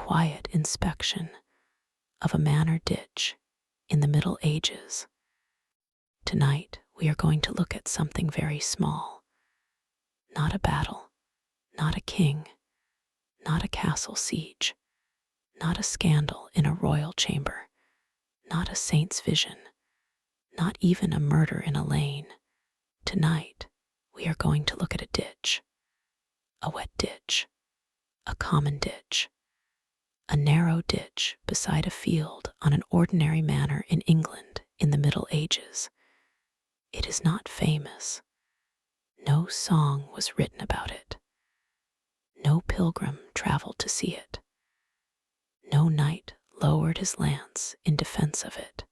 quiet inspection of a manor ditch in the Middle Ages. Tonight, we are going to look at something very small. Not a battle, not a king, not a castle siege, not a scandal in a royal chamber, not a saint's vision, not even a murder in a lane. Tonight, we are going to look at a ditch. A wet ditch, a common ditch, a narrow ditch beside a field on an ordinary manor in England in the Middle Ages. It is not famous. No song was written about it. No pilgrim traveled to see it. No knight lowered his lance in defense of it.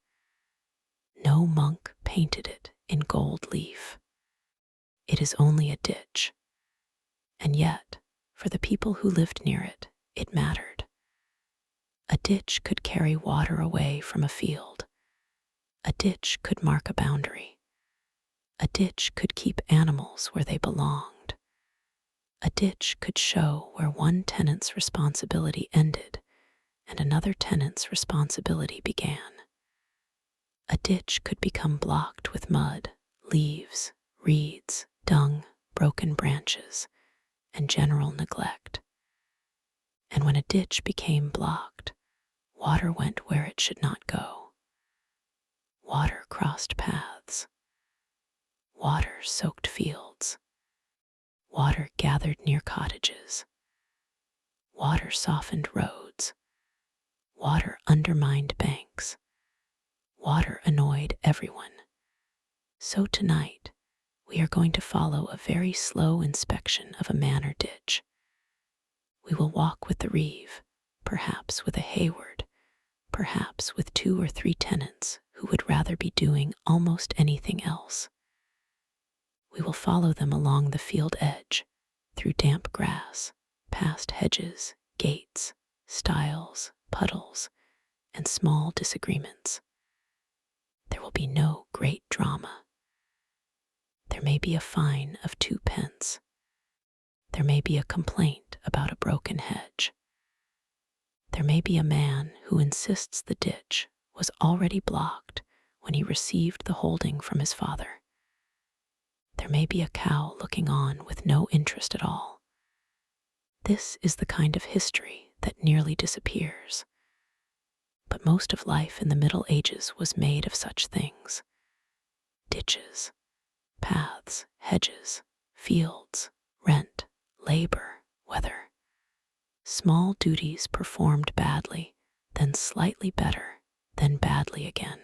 No monk painted it in gold leaf. It is only a ditch. And yet, for the people who lived near it, it mattered. A ditch could carry water away from a field. A ditch could mark a boundary. A ditch could keep animals where they belonged. A ditch could show where one tenant's responsibility ended and another tenant's responsibility began. A ditch could become blocked with mud, leaves, reeds, dung, broken branches, and general neglect. And when a ditch became blocked, water went where it should not go. Water crossed paths. Water soaked fields. Water gathered near cottages. Water softened roads. Water undermined banks. Water annoyed everyone. So tonight, we are going to follow a very slow inspection of a manor ditch. We will walk with the reeve, perhaps with a Hayward, perhaps with 2 or 3 tenants who would rather be doing almost anything else. We will follow them along the field edge, through damp grass, past hedges, gates, stiles, puddles, and small disagreements. There will be no great drama. There may be a fine of 2 pence. There may be a complaint about a broken hedge. There may be a man who insists the ditch was already blocked when he received the holding from his father. There may be a cow looking on with no interest at all. This is the kind of history that nearly disappears. But most of life in the Middle Ages was made of such things. Ditches, paths, hedges, fields, rent, labor, weather. Small duties performed badly, then slightly better, then badly again.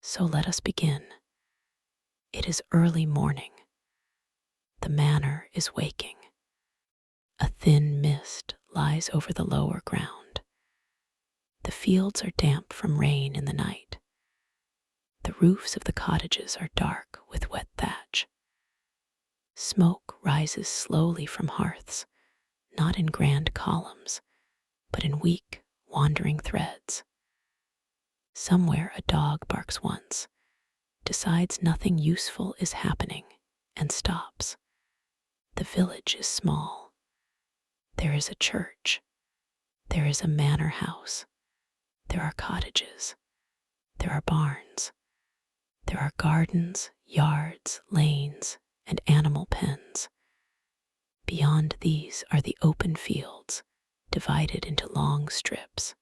So let us begin. It is early morning. The manor is waking. A thin mist lies over the lower ground. The fields are damp from rain in the night. The roofs of the cottages are dark with wet thatch. Smoke rises slowly from hearths, not in grand columns, but in weak, wandering threads. Somewhere a dog barks once, decides nothing useful is happening, and stops. The village is small. There is a church. There is a manor house. There are cottages. There are barns. There are gardens, yards, lanes, and animal pens. Beyond these are the open fields, divided into long strips.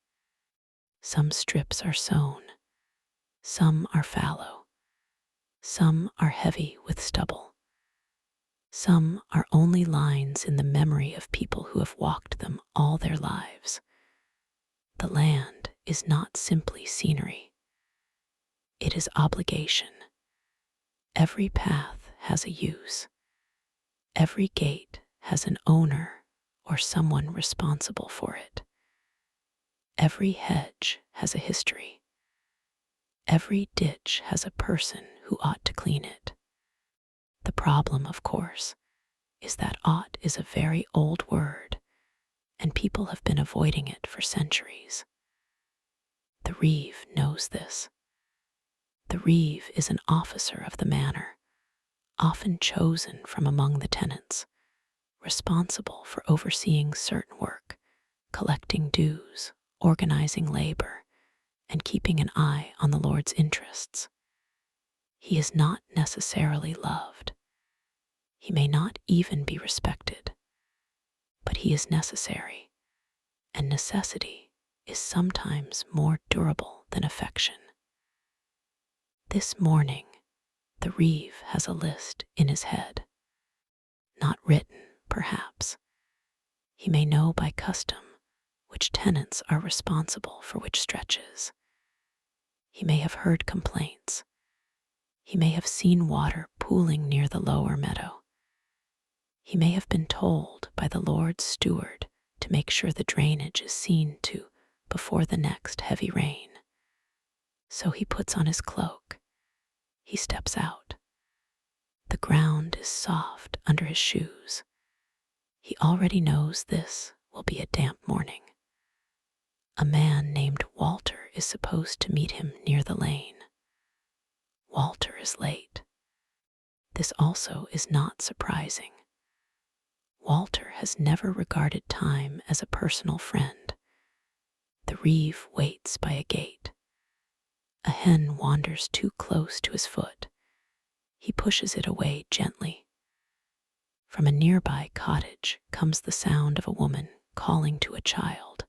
Some strips are sown. Some are fallow. Some are heavy with stubble. Some are only lines in the memory of people who have walked them all their lives. The land is not simply scenery. It is obligation. Every path has a use. Every gate has an owner or someone responsible for it. Every hedge has a history. Every ditch has a person who ought to clean it. The problem, of course, is that ought is a very old word, and people have been avoiding it for centuries. The reeve knows this. The reeve is an officer of the manor, often chosen from among the tenants, responsible for overseeing certain work, collecting dues, organizing labor, and keeping an eye on the Lord's interests. He is not necessarily loved. He may not even be respected, but he is necessary, and necessity is sometimes more durable than affection. This morning, the reeve has a list in his head. Not written, perhaps. He may know by custom which tenants are responsible for which stretches. He may have heard complaints. He may have seen water pooling near the lower meadow. He may have been told by the Lord's steward to make sure the drainage is seen to before the next heavy rain. So he puts on his cloak. He steps out. The ground is soft under his shoes. He already knows this will be a damp morning. A man named Walter is supposed to meet him near the lane. Walter is late. This also is not surprising. Walter has never regarded time as a personal friend. The reeve waits by a gate. A hen wanders too close to his foot. He pushes it away gently. From a nearby cottage comes the sound of a woman calling to a child.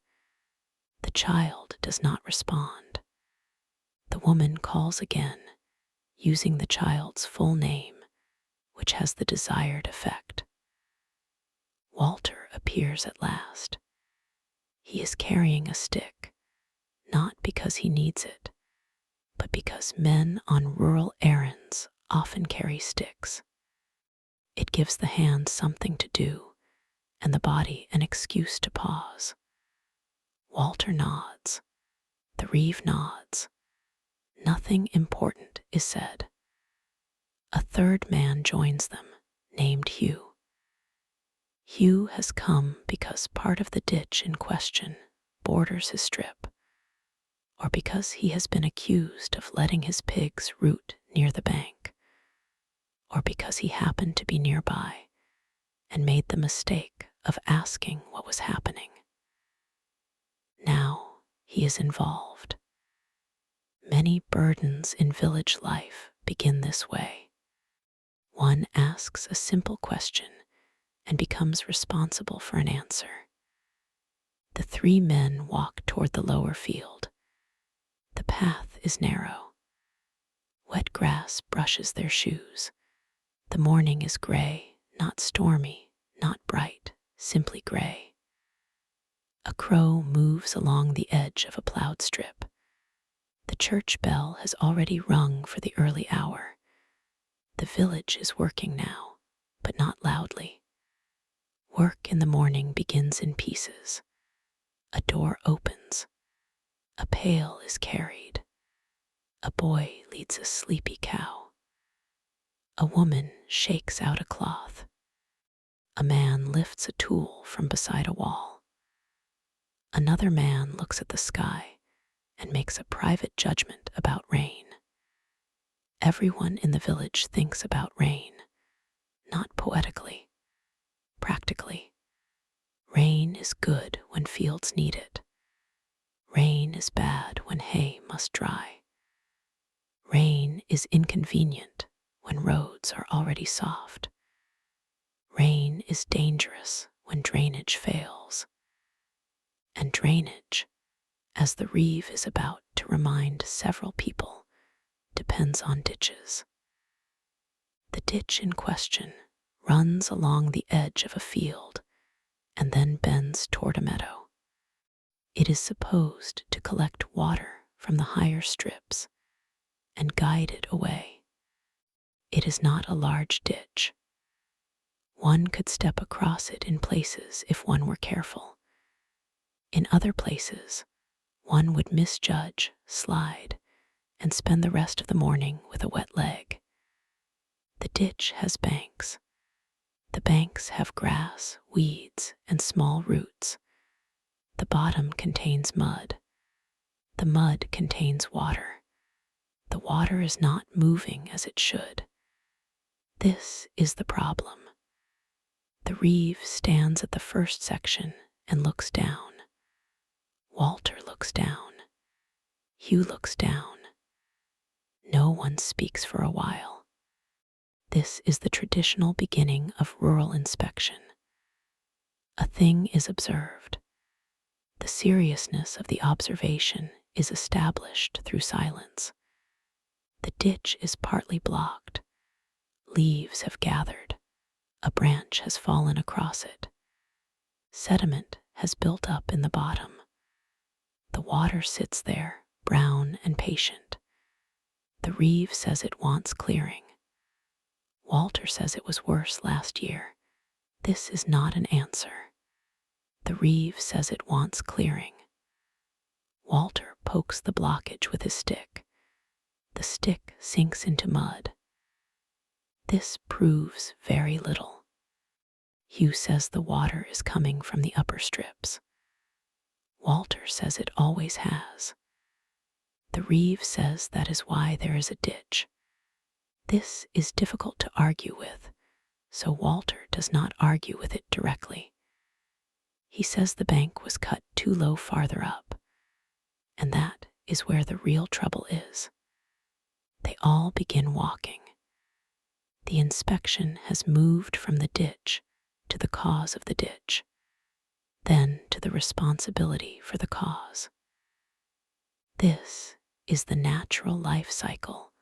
The child does not respond. The woman calls again, using the child's full name, which has the desired effect. Walter appears at last. He is carrying a stick, not because he needs it, but because men on rural errands often carry sticks. It gives the hands something to do and the body an excuse to pause. Walter nods. The reeve nods. Nothing important is said. A third man joins them, named Hugh. Hugh has come because part of the ditch in question borders his strip, or because he has been accused of letting his pigs root near the bank, or because he happened to be nearby and made the mistake of asking what was happening. Now he is involved. Many burdens in village life begin this way. One asks a simple question and becomes responsible for an answer. The three men walk toward the lower field. The path is narrow. Wet grass brushes their shoes. The morning is gray, not stormy, not bright, simply gray. A crow moves along the edge of a plowed strip. The church bell has already rung for the early hour. The village is working now, but not loudly. Work in the morning begins in pieces. A door opens. A pail is carried. A boy leads a sleepy cow. A woman shakes out a cloth. A man lifts a tool from beside a wall. Another man looks at the sky and makes a private judgment about rain. Everyone in the village thinks about rain, not poetically, practically. Rain is good when fields need it. Rain is bad when hay must dry. Rain is inconvenient when roads are already soft. Rain is dangerous when drainage fails. And drainage, as the reeve is about to remind several people, depends on ditches. The ditch in question runs along the edge of a field and then bends toward a meadow. It is supposed to collect water from the higher strips and guide it away. It is not a large ditch. One could step across it in places if one were careful. In other places, one would misjudge, slide, and spend the rest of the morning with a wet leg. The ditch has banks. The banks have grass, weeds, and small roots. The bottom contains mud. The mud contains water. The water is not moving as it should. This is the problem. The reeve stands at the first section and looks down. Walter looks down. Hugh looks down. No one speaks for a while. This is the traditional beginning of rural inspection. A thing is observed. The seriousness of the observation is established through silence. The ditch is partly blocked. Leaves have gathered. A branch has fallen across it. Sediment has built up in the bottom. The water sits there, brown and patient. The reeve says it wants clearing. Walter says it was worse last year. This is not an answer. The reeve says it wants clearing. Walter pokes the blockage with his stick. The stick sinks into mud. This proves very little. Hugh says the water is coming from the upper strips. Walter says it always has. The reeve says that is why there is a ditch. This is difficult to argue with, so Walter does not argue with it directly. He says the bank was cut too low farther up, and that is where the real trouble is. They all begin walking. The inspection has moved from the ditch to the cause of the ditch, then to the responsibility for the cause. This is the natural life cycle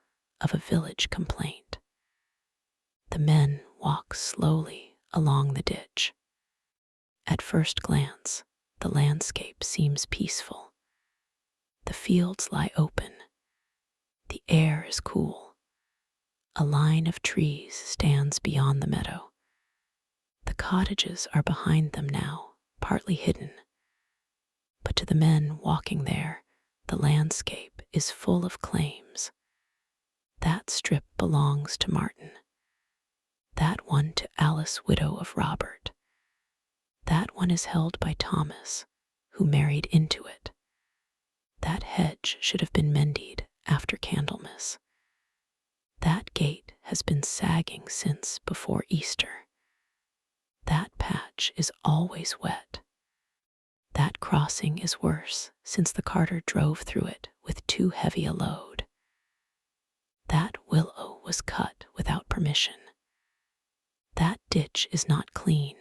of a village complaint. The men walk slowly along the ditch. At first glance, the landscape seems peaceful. The fields lie open. The air is cool. A line of trees stands beyond the meadow. The cottages are behind them now, partly hidden. But to the men walking there, the landscape is full of claims. That strip belongs to Martin. That one to Alice, widow of Robert. That one is held by Thomas, who married into it. That hedge should have been mended after Candlemas. That gate has been sagging since before Easter. That patch is always wet. That crossing is worse since the carter drove through it with too heavy a load. That willow was cut without permission. That ditch is not clean.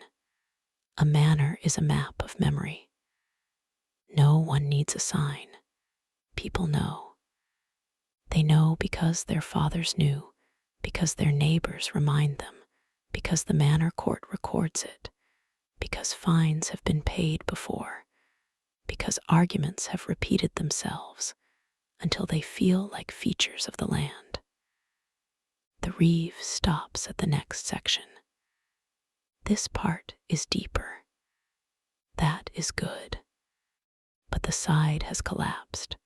A manor is a map of memory. No one needs a sign. People know. They know because their fathers knew, because their neighbors remind them, because the manor court records it, because fines have been paid before, because arguments have repeated themselves until they feel like features of the land. The reeve stops at the next section. This part is deeper. That is good. But the side has collapsed.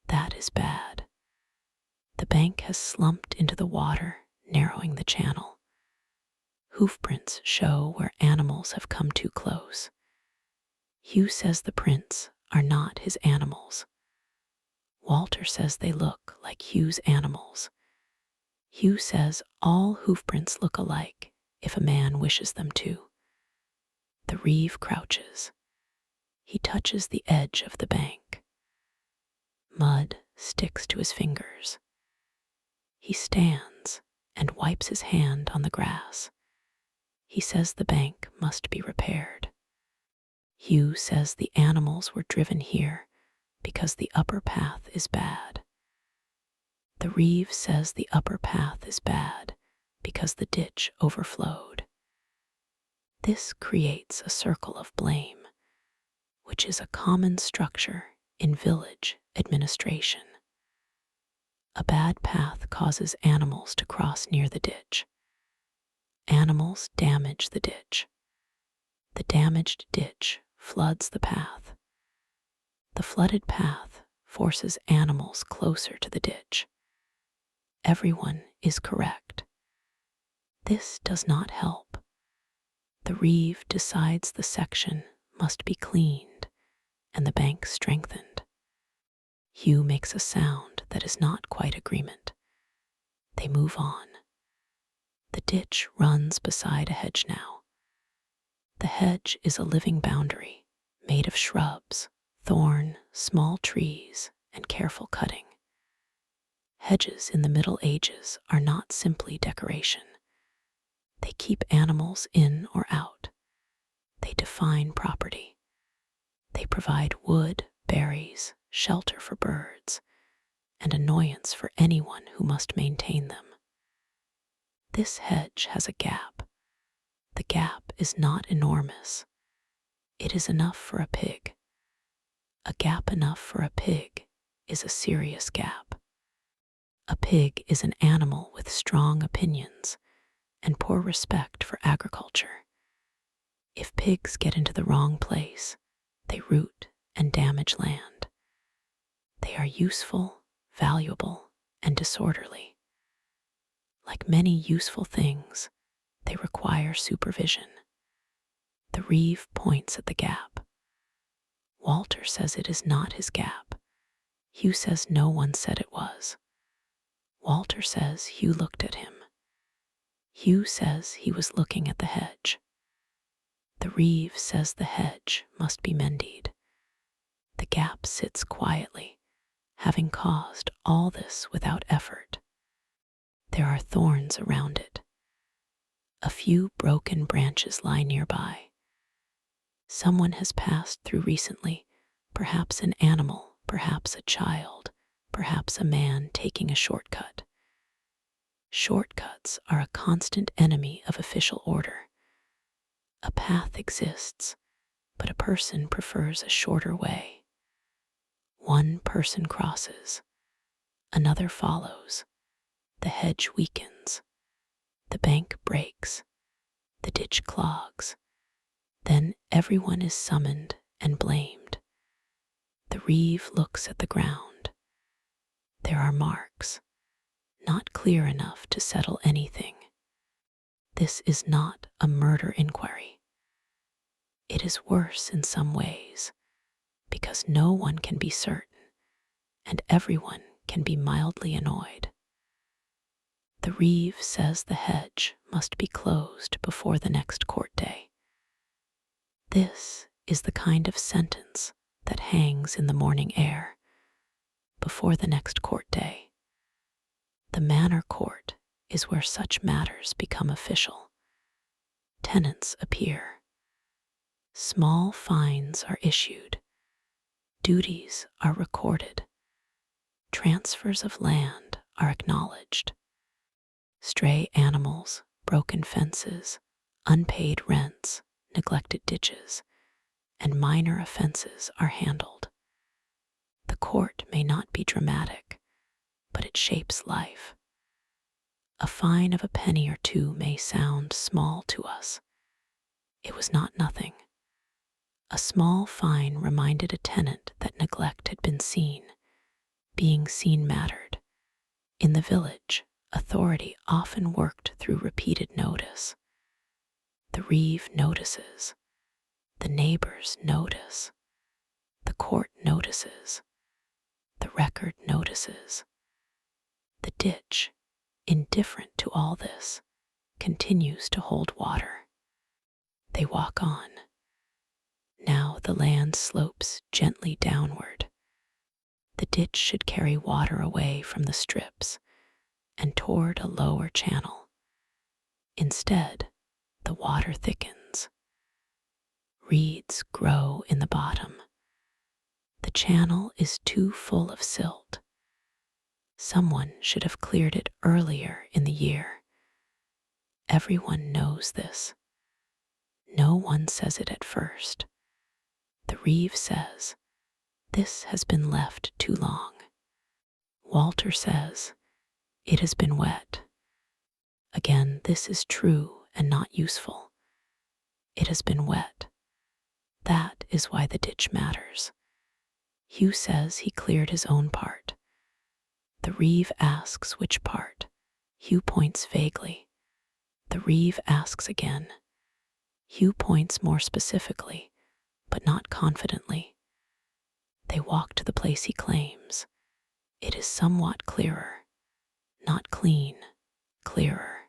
That is bad. The bank has slumped into the water, narrowing the channel. Hoofprints show where animals have come too close. Hugh says the prints are not his animals. Walter says they look like Hugh's animals. Hugh says all hoofprints look alike if a man wishes them to. The reeve crouches. He touches the edge of the bank. Mud sticks to his fingers. He stands and wipes his hand on the grass. He says the bank must be repaired. Hugh says the animals were driven here because the upper path is bad. The reeve says the upper path is bad because the ditch overflowed. This creates a circle of blame, which is a common structure in village administration. A bad path causes animals to cross near the ditch. Animals damage the ditch. The damaged ditch floods the path. The flooded path forces animals closer to the ditch. Everyone is correct. This does not help. The reeve decides the section must be cleaned and the bank strengthened. Hugh makes a sound that is not quite agreement. They move on. The ditch runs beside a hedge now. The hedge is a living boundary made of shrubs, thorn, small trees, and careful cutting. Hedges in the Middle Ages are not simply decoration. They keep animals in or out. They define property. They provide wood, berries, shelter for birds, and annoyance for anyone who must maintain them. This hedge has a gap. The gap is not enormous. It is enough for a pig. A gap enough for a pig is a serious gap. A pig is an animal with strong opinions and poor respect for agriculture. If pigs get into the wrong place, they root and damage land. They are useful, valuable, and disorderly. Like many useful things, they require supervision. The reeve points at the gap. Walter says it is not his gap. Hugh says no one said it was. Walter says Hugh looked at him. Hugh says he was looking at the hedge. The reeve says the hedge must be mended. The gap sits quietly, having caused all this without effort. There are thorns around it. A few broken branches lie nearby. Someone has passed through recently, perhaps an animal, perhaps a child, perhaps a man taking a shortcut. Shortcuts are a constant enemy of official order. A path exists, but a person prefers a shorter way. One person crosses, another follows. The hedge weakens, the bank breaks, the ditch clogs. Then everyone is summoned and blamed. The reeve looks at the ground. There are marks, not clear enough to settle anything. This is not a murder inquiry. It is worse in some ways, because no one can be certain, and everyone can be mildly annoyed. The reeve says the hedge must be closed before the next court day. This is the kind of sentence that hangs in the morning air before the next court day. The manor court is where such matters become official. Tenants appear. Small fines are issued. Duties are recorded. Transfers of land are acknowledged. Stray animals, broken fences, unpaid rents, neglected ditches, and minor offenses are handled. The court may not be dramatic, but it shapes life. A fine of a penny or two may sound small to us. It was not nothing. A small fine reminded a tenant that neglect had been seen. Being seen mattered. In the village, authority often worked through repeated notice. The reeve notices. The neighbors notice. The court notices. The record notices. The ditch, indifferent to all this, continues to hold water. They walk on. Now the land slopes gently downward. The ditch should carry water away from the strips and toward a lower channel. Instead, the water thickens. Reeds grow in the bottom. The channel is too full of silt. Someone should have cleared it earlier in the year. Everyone knows this. No one says it at first. The reeve says, "This has been left too long." Walter says, "It has been wet." Again, this is true and not useful. It has been wet. That is why the ditch matters. Hugh says he cleared his own part. The reeve asks which part. Hugh points vaguely. The reeve asks again. Hugh points more specifically, but not confidently. They walk to the place he claims. It is somewhat clearer. Not clean, clearer.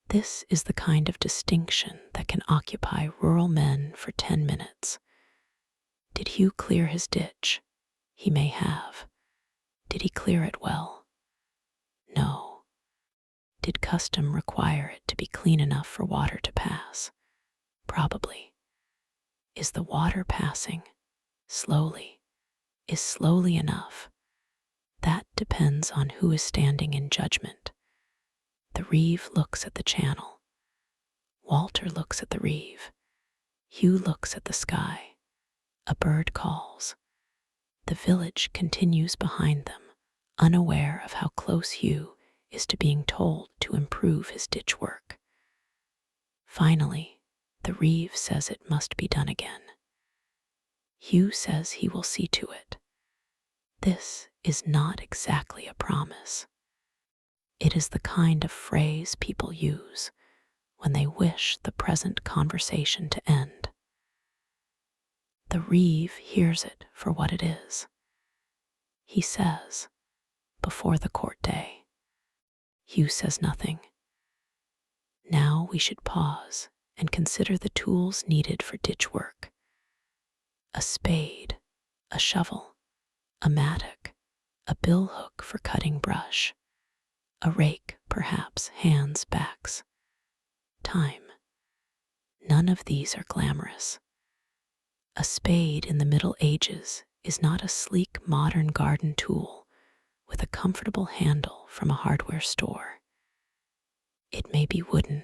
This is the kind of distinction that can occupy rural men for 10 minutes. Did Hugh clear his ditch? He may have. Did he clear it well? No. Did custom require it to be clean enough for water to pass? Probably. Is the water passing? Slowly. Is slowly enough? That depends on who is standing in judgment. The reeve looks at the channel. Walter looks at the reeve. Hugh looks at the sky. A bird calls. The village continues behind them, unaware of how close Hugh is to being told to improve his ditch work. Finally, the reeve says it must be done again. Hugh says he will see to it. This is not exactly a promise. It is the kind of phrase people use when they wish the present conversation to end. The reeve hears it for what it is. He says, before the court day. Hugh says nothing. Now we should pause and consider the tools needed for ditch work. A spade, a shovel, a mattock, a billhook for cutting brush, a rake, perhaps hands, backs. Time. None of these are glamorous. A spade in the Middle Ages is not a sleek modern garden tool with a comfortable handle from a hardware store. It may be wooden,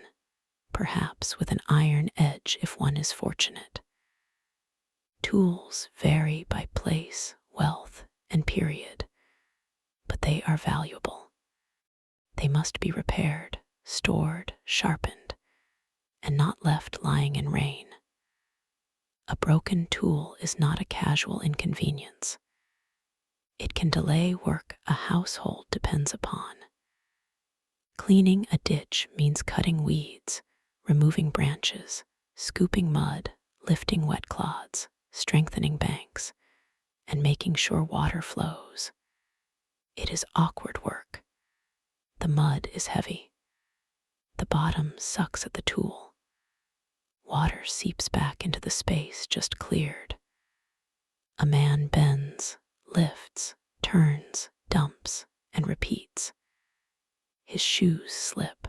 perhaps with an iron edge if one is fortunate. Tools vary by place, wealth, and period, but they are valuable. They must be repaired, stored, sharpened, and not left lying in rain. A broken tool is not a casual inconvenience. It can delay work a household depends upon. Cleaning a ditch means cutting weeds, removing branches, scooping mud, lifting wet clods, strengthening banks, and making sure water flows. It is awkward work. The mud is heavy. The bottom sucks at the tool. Water seeps back into the space just cleared. A man bends, lifts, turns, dumps, and repeats. His shoes slip.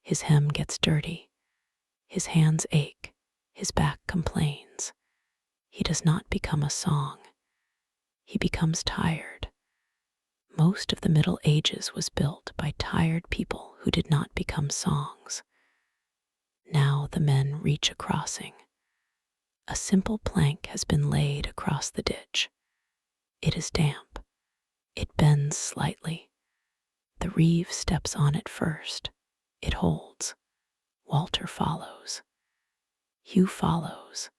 His hem gets dirty. His hands ache. His back complains. He does not become a song. He becomes tired. Most of the Middle Ages was built by tired people who did not become songs. Now the men reach a crossing. A simple plank has been laid across the ditch. It is damp. It bends slightly. The reeve steps on it first. It holds. Walter follows. Hugh follows,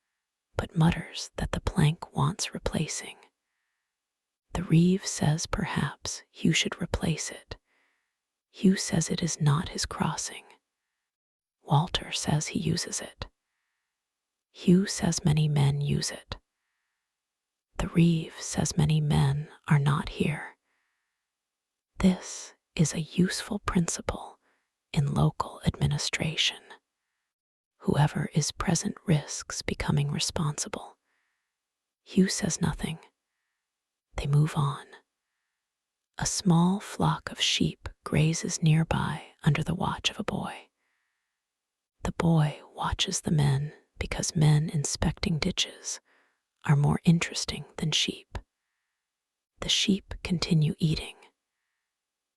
but mutters that the plank wants replacing. The reeve says perhaps Hugh should replace it. Hugh says it is not his crossing. Walter says he uses it. Hugh says many men use it. The reeve says many men are not here. This is a useful principle in local administration. Whoever is present risks becoming responsible. Hugh says nothing. They move on. A small flock of sheep grazes nearby under the watch of a boy. The boy watches the men because men inspecting ditches are more interesting than sheep. The sheep continue eating.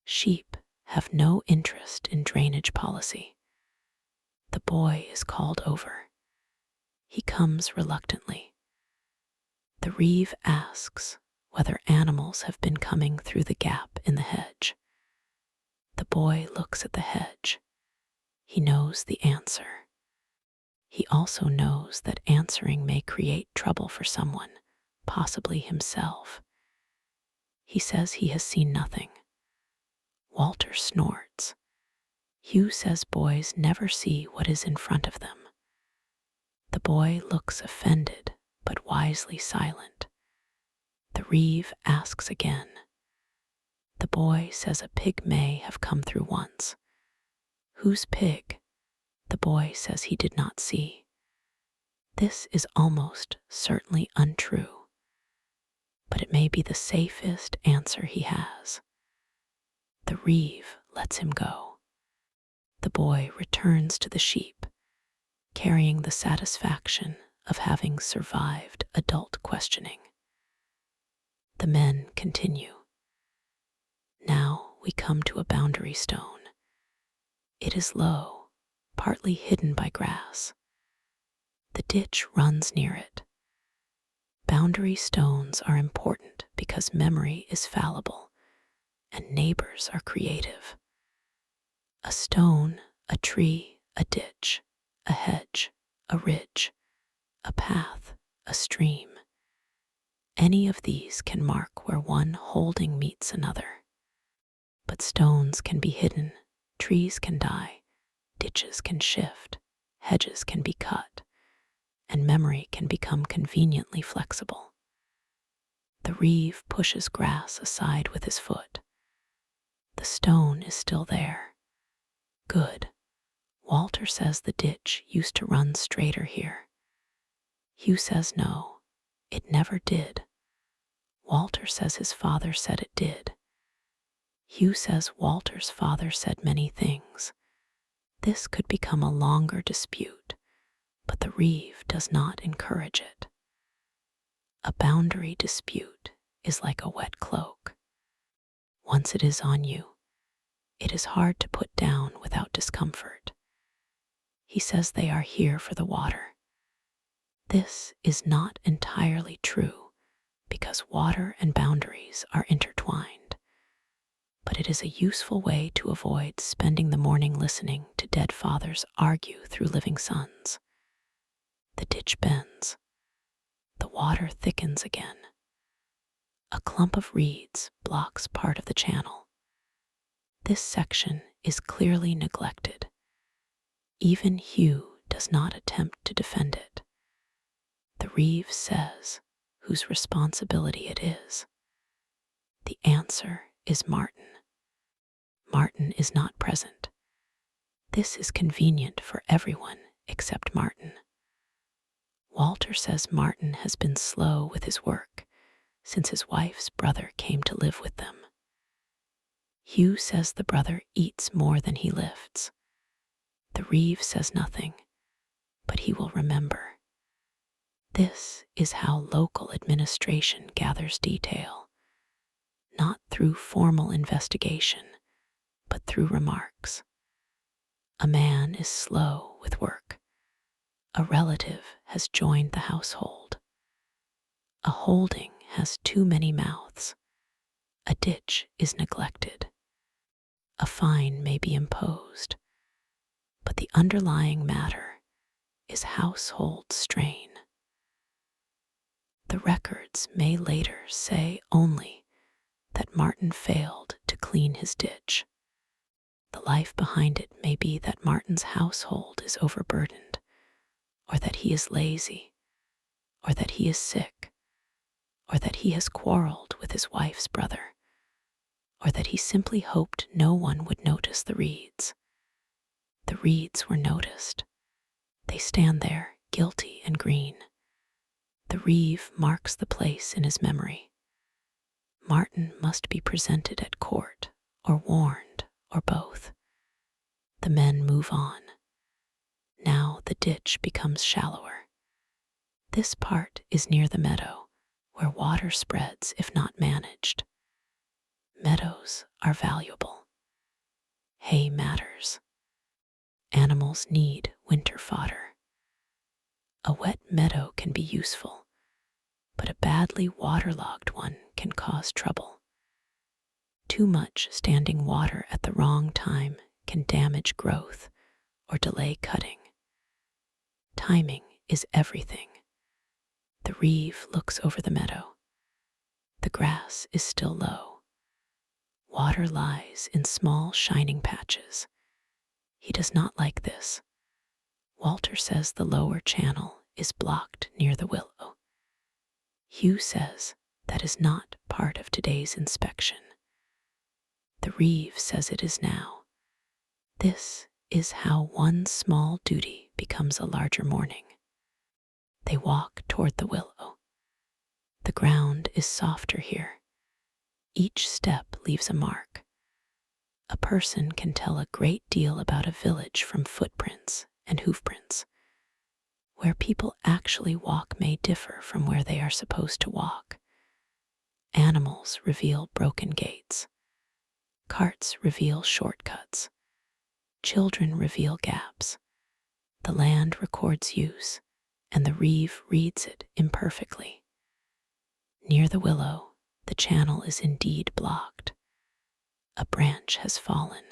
Sheep have no interest in drainage policy. The boy is called over. He comes reluctantly. The reeve asks whether animals have been coming through the gap in the hedge. The boy looks at the hedge. He knows the answer. He also knows that answering may create trouble for someone, possibly himself. He says he has seen nothing. Walter snorts. Hugh says boys never see what is in front of them. The boy looks offended, but wisely silent. The reeve asks again. The boy says a pig may have come through once. Whose pig? The boy says he did not see. This is almost certainly untrue, but it may be the safest answer he has. The reeve lets him go. The boy returns to the sheep, carrying the satisfaction of having survived adult questioning. The men continue. Now we come to a boundary stone. It is low, partly hidden by grass. The ditch runs near it. Boundary stones are important because memory is fallible and neighbors are creative. A stone, a tree, a ditch, a hedge, a ridge, a path, a stream. Any of these can mark where one holding meets another. But stones can be hidden, trees can die, ditches can shift, hedges can be cut, and memory can become conveniently flexible. The reeve pushes grass aside with his foot. The stone is still there. Good. Walter says the ditch used to run straighter here. Hugh says no, it never did. Walter says his father said it did. Hugh says Walter's father said many things. This could become a longer dispute, but the reeve does not encourage it. A boundary dispute is like a wet cloak. Once it is on you, it is hard to put down without discomfort. He says they are here for the water. This is not entirely true because water and boundaries are intertwined, but it is a useful way to avoid spending the morning listening to dead fathers argue through living sons. The ditch bends. The water thickens again. A clump of reeds blocks part of the channel. This section is clearly neglected. Even Hugh does not attempt to defend it. The reeve says whose responsibility it is. The answer is Martin. Martin is not present. This is convenient for everyone except Martin. Walter says Martin has been slow with his work since his wife's brother came to live with them. Hugh says the brother eats more than he lifts. The reeve says nothing, but he will remember. This is how local administration gathers detail, not through formal investigation, but through remarks. A man is slow with work. A relative has joined the household. A holding has too many mouths. A ditch is neglected. A fine may be imposed, but the underlying matter is household strain. The records may later say only that Martin failed to clean his ditch. The life behind it may be that Martin's household is overburdened, or that he is lazy, or that he is sick, or that he has quarreled with his wife's brother, or that he simply hoped no one would notice the reeds. The reeds were noticed. They stand there, guilty and green. The reeve marks the place in his memory. Martin must be presented at court, or warned, or both. The men move on. Now the ditch becomes shallower. This part is near the meadow, where water spreads if not managed. Meadows are valuable. Hay matters. Animals need winter fodder. A wet meadow can be useful, but a badly waterlogged one can cause trouble. Too much standing water at the wrong time can damage growth or delay cutting. Timing is everything. The reeve looks over the meadow. The grass is still low. Water lies in small shining patches. He does not like this. Walter says the lower channel is blocked near the willow. Hugh says that is not part of today's inspection. The reeve says it is now. This is how one small duty becomes a larger morning. They walk toward the willow. The ground is softer here. Each step leaves a mark. A person can tell a great deal about a village from footprints and hoofprints. Where people actually walk may differ from where they are supposed to walk. Animals reveal broken gates. Carts reveal shortcuts. Children reveal gaps. The land records use, and the reeve reads it imperfectly. Near the willow, the channel is indeed blocked. A branch has fallen.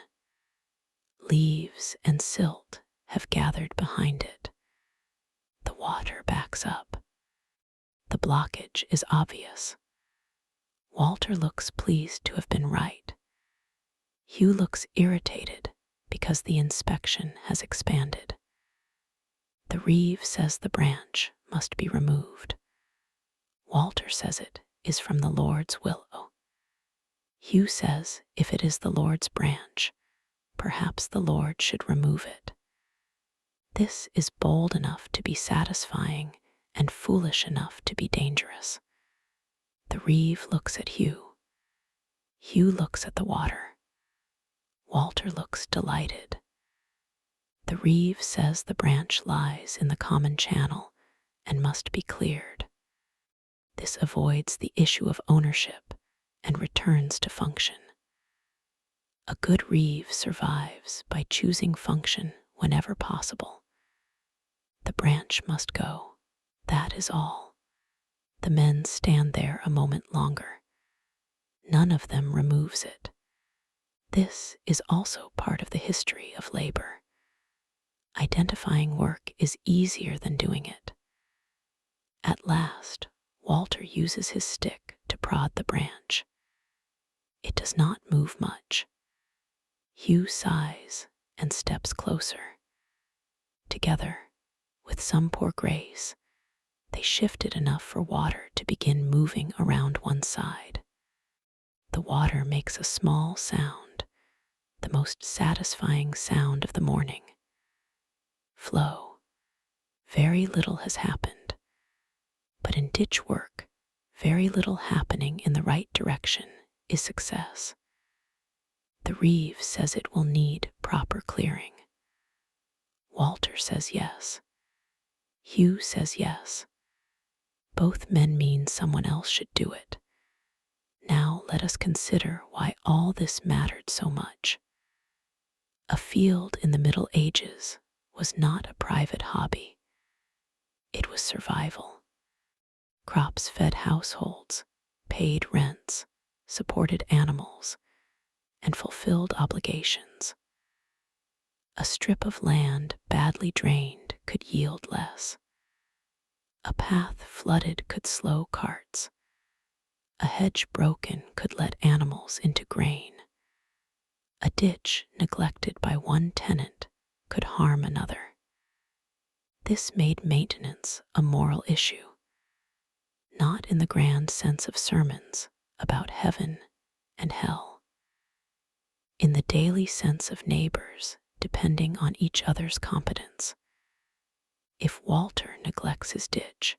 Leaves and silt have gathered behind it. The water backs up. The blockage is obvious. Walter looks pleased to have been right. Hugh looks irritated because the inspection has expanded. The reeve says the branch must be removed. Walter says it is from the Lord's willow. Hugh says if it is the Lord's branch, perhaps the Lord should remove it. This is bold enough to be satisfying and foolish enough to be dangerous. The reeve looks at Hugh. Hugh looks at the water. Walter looks delighted. The reeve says the branch lies in the common channel and must be cleared. This avoids the issue of ownership and returns to function. A good reeve survives by choosing function whenever possible. The branch must go. That is all. The men stand there a moment longer. None of them removes it. This is also part of the history of labor. Identifying work is easier than doing it. At last, Walter uses his stick to prod the branch. It does not move much. Hugh sighs and steps closer. Together, with some poor grace, they shifted enough for water to begin moving around one side. The water makes a small sound, the most satisfying sound of the morning. Flow. Very little has happened. But in ditch work, very little happening in the right direction is success. The reeve says it will need proper clearing. Walter says yes. Hugh says yes. Both men mean someone else should do it. Now let us consider why all this mattered so much. A field in the Middle Ages was not a private hobby. It was survival. Crops fed households, paid rents, supported animals, and fulfilled obligations. A strip of land badly drained could yield less. A path flooded could slow carts. A hedge broken could let animals into grain. A ditch neglected by one tenant could harm another. This made maintenance a moral issue, not in the grand sense of sermons about heaven and hell, in the daily sense of neighbors depending on each other's competence. If Walter neglects his ditch,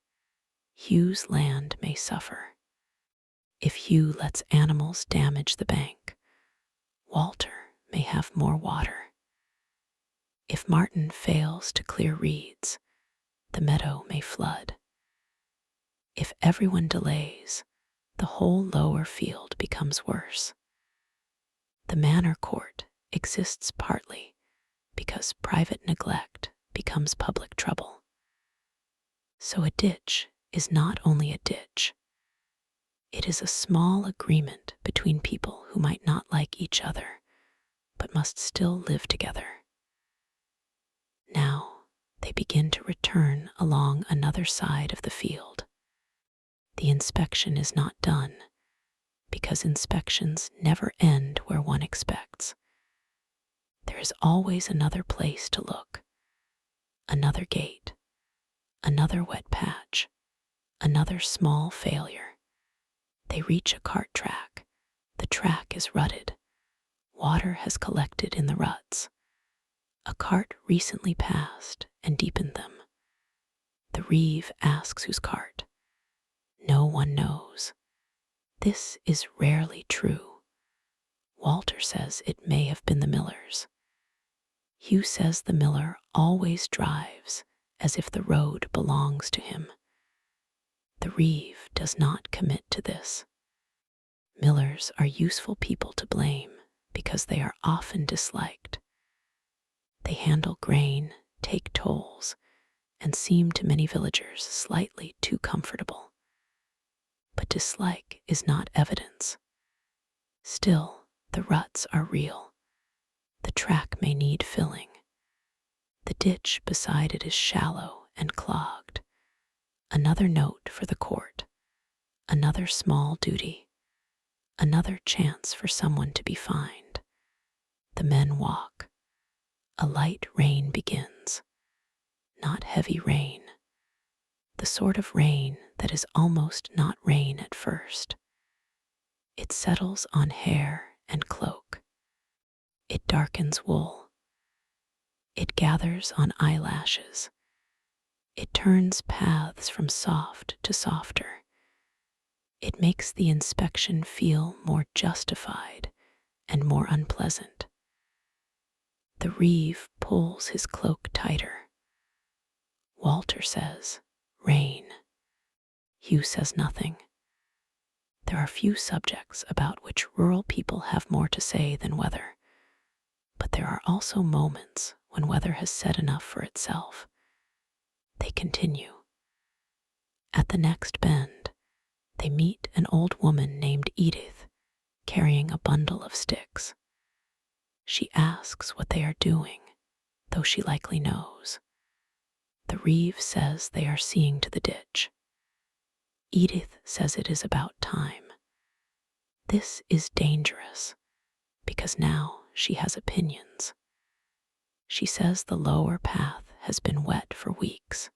Hugh's land may suffer. If Hugh lets animals damage the bank, Walter may have more water. If Martin fails to clear reeds, the meadow may flood. If everyone delays, the whole lower field becomes worse. The manor court exists partly because private neglect becomes public trouble. So a ditch is not only a ditch. It is a small agreement between people who might not like each other, but must still live together. Now they begin to return along another side of the field. The inspection is not done, because inspections never end where one expects. There is always another place to look, another gate, another wet patch, another small failure. They reach a cart track. The track is rutted. Water has collected in the ruts. A cart recently passed and deepened them. The reeve asks whose cart. No one knows. This is rarely true. Walter says it may have been the miller's. Hugh says the miller always drives as if the road belongs to him. The reeve does not commit to this. Millers are useful people to blame because they are often disliked. They handle grain, take tolls, and seem to many villagers slightly too comfortable. But dislike is not evidence. Still, the ruts are real. The track may need filling. The ditch beside it is shallow and clogged. Another note for the court. Another small duty. Another chance for someone to be fined. The men walk. A light rain begins. Not heavy rain. The sort of rain that is almost not rain at first. It settles on hair and cloak. It darkens wool. It gathers on eyelashes. It turns paths from soft to softer. It makes the inspection feel more justified and more unpleasant. The reeve pulls his cloak tighter. Walter says, "Rain." Hugh says nothing. There are few subjects about which rural people have more to say than weather, but there are also moments when weather has said enough for itself. They continue. At the next bend, they meet an old woman named Edith, carrying a bundle of sticks. She asks what they are doing, though she likely knows. The reeve says they are seeing to the ditch. Edith says it is about time. This is dangerous, because now she has opinions. She says the lower path has been wet for weeks.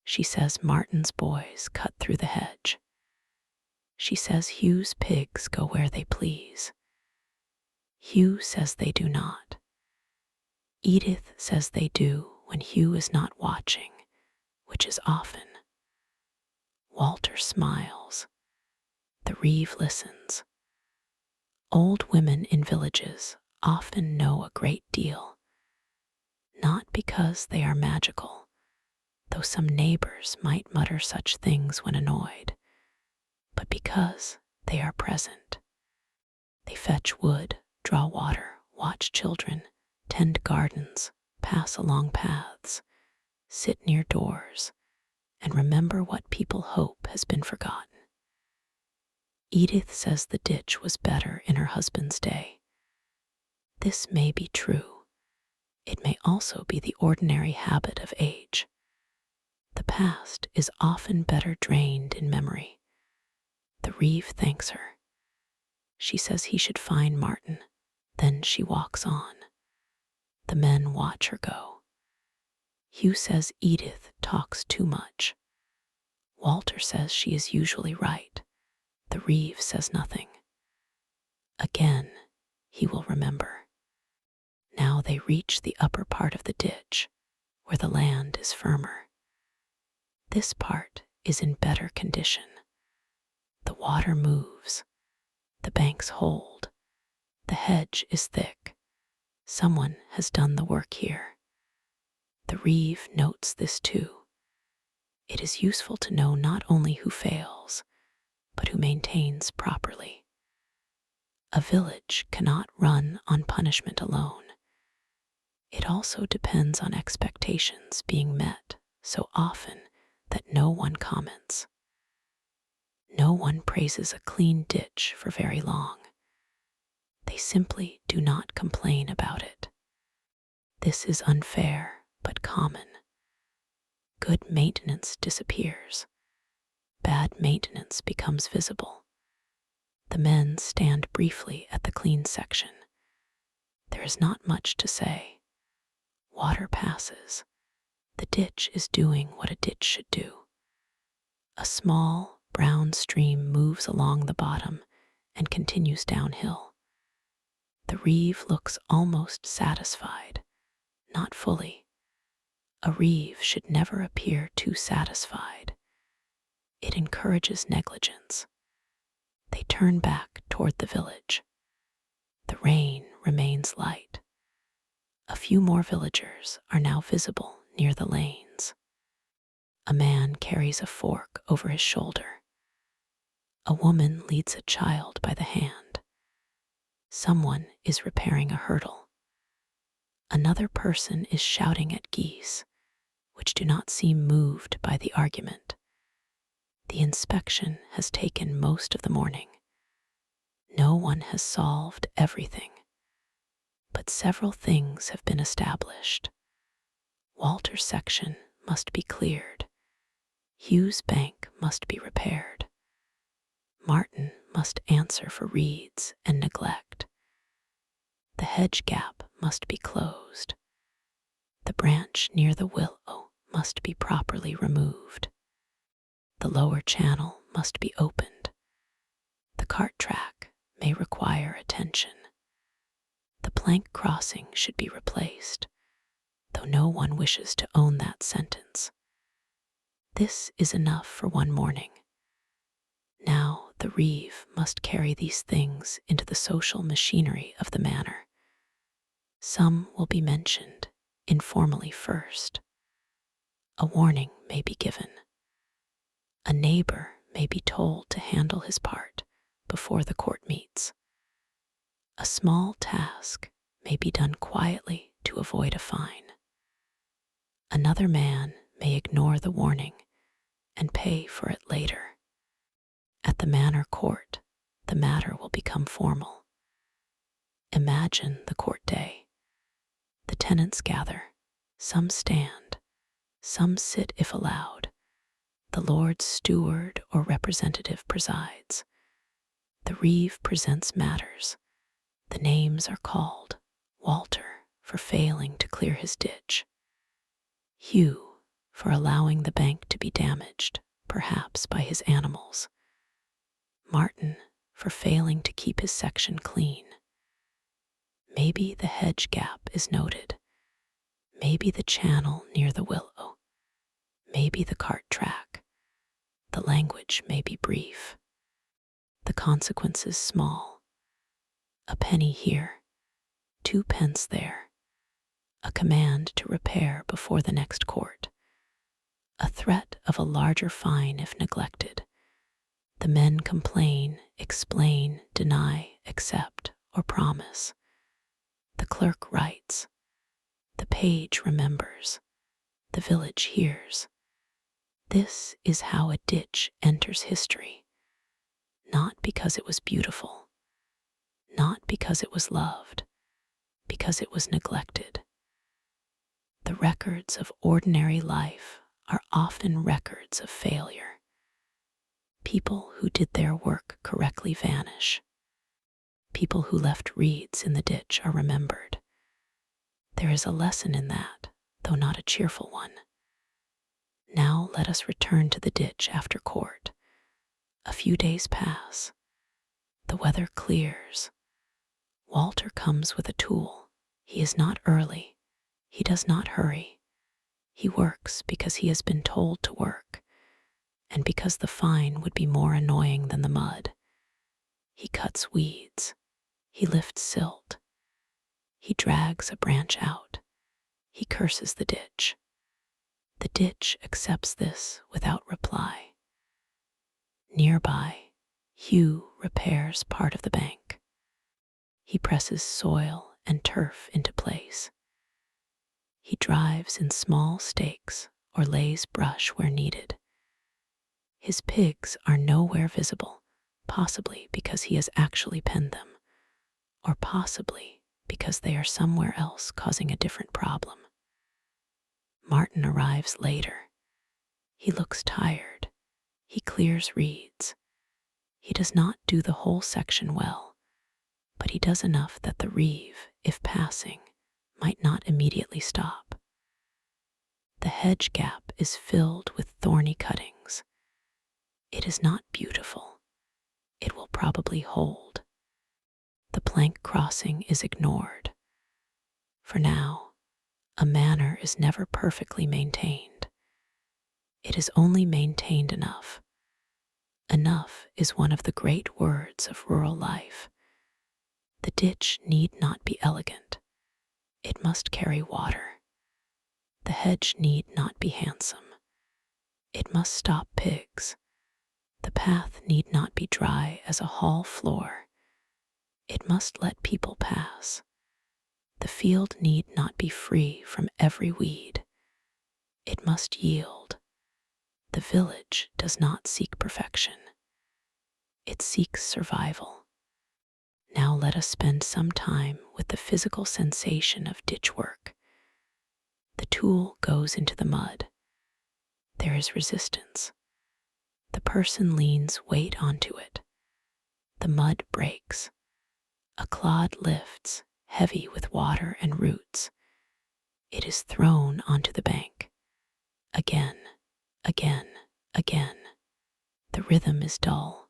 She says Martin's boys cut through the hedge. She says Hugh's pigs go where they please. Hugh says they do not. Edith says they do when Hugh is not watching, which is often. Walter smiles. The reeve listens. Old women in villages often know a great deal, not because they are magical, though some neighbors might mutter such things when annoyed, but because they are present. They fetch wood, draw water, watch children, tend gardens, pass along paths, sit near doors, and remember what people hope has been forgotten. Edith says the ditch was better in her husband's day. This may be true. It may also be the ordinary habit of age. The past is often better drained in memory. The reeve thanks her. She says he should find Martin. Then she walks on. The men watch her go. Hugh says Edith talks too much. Walter says she is usually right. The reeve says nothing. Again, he will remember. Now they reach the upper part of the ditch, where the land is firmer. This part is in better condition. The water moves. The banks hold. The hedge is thick. Someone has done the work here. The reeve notes this too. It is useful to know not only who fails, but who maintains properly. A village cannot run on punishment alone. It also depends on expectations being met so often that no one comments. No one praises a clean ditch for very long. They simply do not complain about it. This is unfair but common. Good maintenance disappears. Bad maintenance becomes visible. The men stand briefly at the clean section. There is not much to say. Water passes. The ditch is doing what a ditch should do. A small, brown stream moves along the bottom and continues downhill. The reeve looks almost satisfied, not fully. A reeve should never appear too satisfied. It encourages negligence. They turn back toward the village. The rain remains light. A few more villagers are now visible near the lanes. A man carries a fork over his shoulder. A woman leads a child by the hand. Someone is repairing a hurdle. Another person is shouting at geese, which do not seem moved by the argument. The inspection has taken most of the morning. No one has solved everything, but several things have been established. Walter's section must be cleared. Hugh's bank must be repaired. Martin must answer for reeds and neglect. The hedge gap must be closed. The branch near the willow must be properly removed. The lower channel must be opened. The cart track may require attention. The plank crossing should be replaced, though no one wishes to own that sentence. This is enough for one morning. Now the reeve must carry these things into the social machinery of the manor. Some will be mentioned informally first. A warning may be given. A neighbor may be told to handle his part before the court meets. A small task may be done quietly to avoid a fine. Another man may ignore the warning and pay for it later. At the manor court, the matter will become formal. Imagine the court day. The tenants gather. Some stand. Some sit if allowed. The Lord's steward or representative presides. The reeve presents matters. The names are called. Walter for failing to clear his ditch. Hugh for allowing the bank to be damaged, perhaps by his animals. Martin for failing to keep his section clean. Maybe the hedge gap is noted. Maybe the channel near the willow. Maybe the cart track. The language may be brief. The consequences small. A penny here, 2 pence there. A command to repair before the next court. A threat of a larger fine if neglected. The men complain, explain, deny, accept, or promise. The clerk writes. The page remembers. The village hears. This is how a ditch enters history. Not because it was beautiful. Not because it was loved. Because it was neglected. The records of ordinary life are often records of failure. People who did their work correctly vanish. People who left reeds in the ditch are remembered. There is a lesson in that, though not a cheerful one. Now let us return to the ditch after court. A few days pass. The weather clears. Walter comes with a tool. He is not early. He does not hurry. He works because he has been told to work, and because the fine would be more annoying than the mud. He cuts weeds. He lifts silt. He drags a branch out. He curses the ditch. The ditch accepts this without reply. Nearby, Hugh repairs part of the bank. He presses soil and turf into place. He drives in small stakes or lays brush where needed. His pigs are nowhere visible, possibly because he has actually penned them, or possibly because they are somewhere else causing a different problem. Martin arrives later. He looks tired. He clears reeds. He does not do the whole section well, but he does enough that the reeve, if passing, might not immediately stop. The hedge gap is filled with thorny cuttings. It is not beautiful. It will probably hold. The plank crossing is ignored. For now, A manor is never perfectly maintained. It is only maintained enough. Enough is one of the great words of rural life. The ditch need not be elegant. It must carry water. The hedge need not be handsome. It must stop pigs. The path need not be dry as a hall floor. It must let people pass. The field need not be free from every weed. It must yield. The village does not seek perfection. It seeks survival. Now let us spend some time with the physical sensation of ditch work. The tool goes into the mud. There is resistance. The person leans weight onto it. The mud breaks. A clod lifts, heavy with water and roots. It is thrown onto the bank. Again, again, again. The rhythm is dull.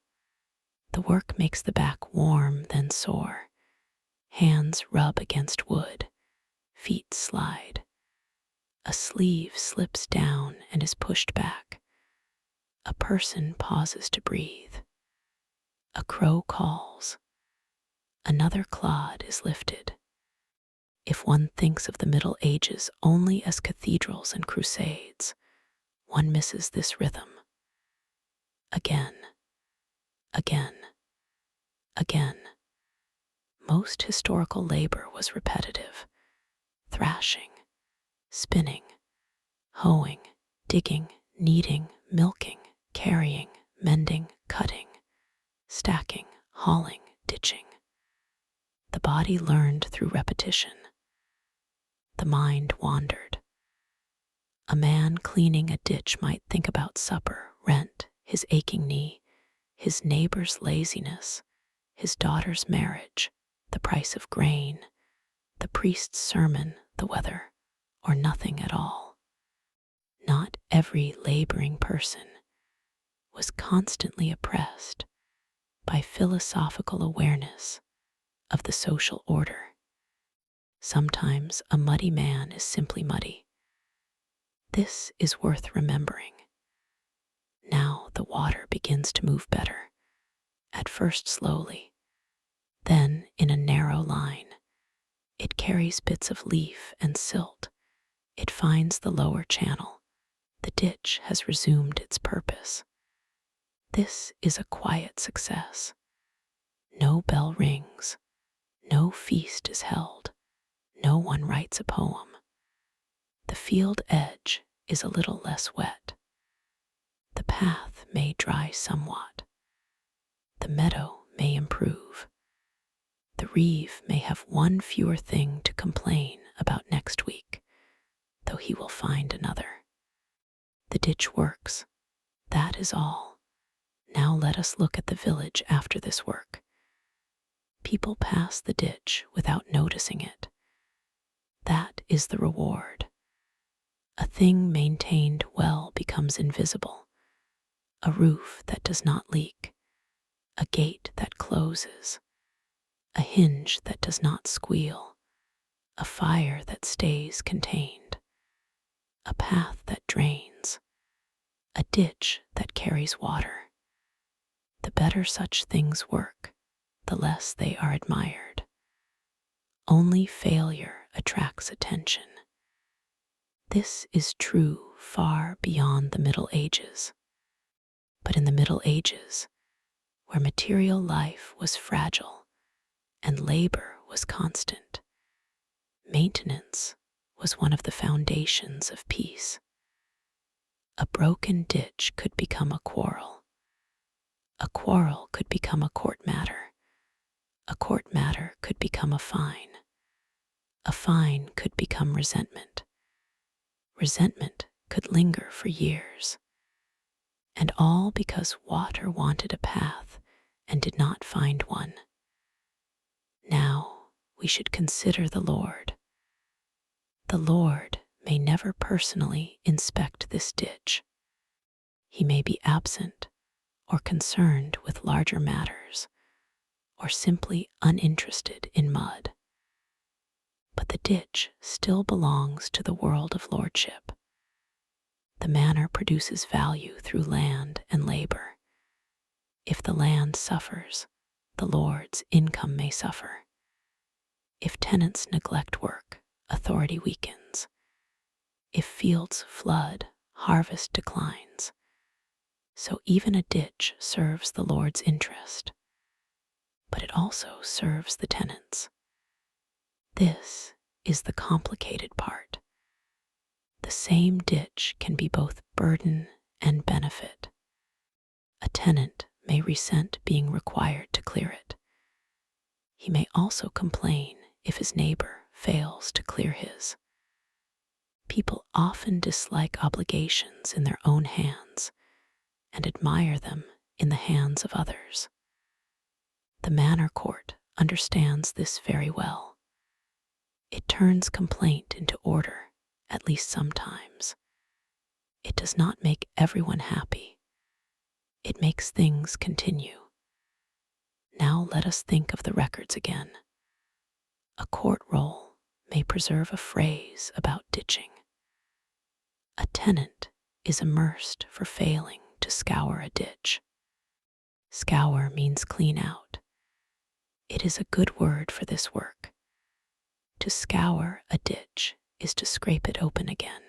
The work makes the back warm, then sore. Hands rub against wood. Feet slide. A sleeve slips down and is pushed back. A person pauses to breathe. A crow calls. Another clod is lifted. If one thinks of the Middle Ages only as cathedrals and crusades, one misses this rhythm. Again, again, again. Most historical labor was repetitive. Thrashing, spinning, hoeing, digging, kneading, milking, carrying, mending, cutting, stacking, hauling, ditching. The body learned through repetition. The mind wandered. A man cleaning a ditch might think about supper, rent, his aching knee, his neighbor's laziness, his daughter's marriage, the price of grain, the priest's sermon, the weather, or nothing at all. Not every laboring person was constantly oppressed by philosophical awareness of the social order. Sometimes a muddy man is simply muddy. This is worth remembering. Now the water begins to move better, at first slowly, then in a narrow line. It carries bits of leaf and silt. It finds the lower channel. The ditch has resumed its purpose. This is a quiet success. No bell rings. No feast is held. No one writes a poem. The field edge is a little less wet. The path may dry somewhat. The meadow may improve. The reeve may have one fewer thing to complain about next week, though he will find another. The ditch works. That is all. Now let us look at the village after this work. People pass the ditch without noticing it. That is the reward. A thing maintained well becomes invisible. A roof that does not leak. A gate that closes. A hinge that does not squeal. A fire that stays contained. A path that drains. A ditch that carries water. The better such things work, the less they are admired. Only failure attracts attention. This is true far beyond the Middle Ages. But in the Middle Ages, where material life was fragile and labor was constant, maintenance was one of the foundations of peace. A broken ditch could become a quarrel. A quarrel could become a court matter. A court matter could become a fine. A fine could become resentment. Resentment could linger for years. And all because water wanted a path and did not find one. Now we should consider the Lord. The Lord may never personally inspect this ditch. He may be absent or concerned with larger matters or simply uninterested in mud. but the ditch still belongs to the world of lordship. The manor produces value through land and labor. If the land suffers, the lord's income may suffer. If tenants neglect work, authority weakens. If fields flood, harvest declines. So even a ditch serves the Lord's interest, but it also serves the tenants. This is the complicated part. The same ditch can be both burden and benefit. A tenant may resent being required to clear it. He may also complain if his neighbor fails to clear his. People often dislike obligations in their own hands and admire them in the hands of others. The manor court understands this very well. It turns complaint into order, at least sometimes. It does not make everyone happy. It makes things continue. Now let us think of the records again. A court roll may preserve a phrase about ditching. A tenant is immersed for failing to scour a ditch. Scour means clean out. It is a good word for this work. To scour a ditch is to scrape it open again,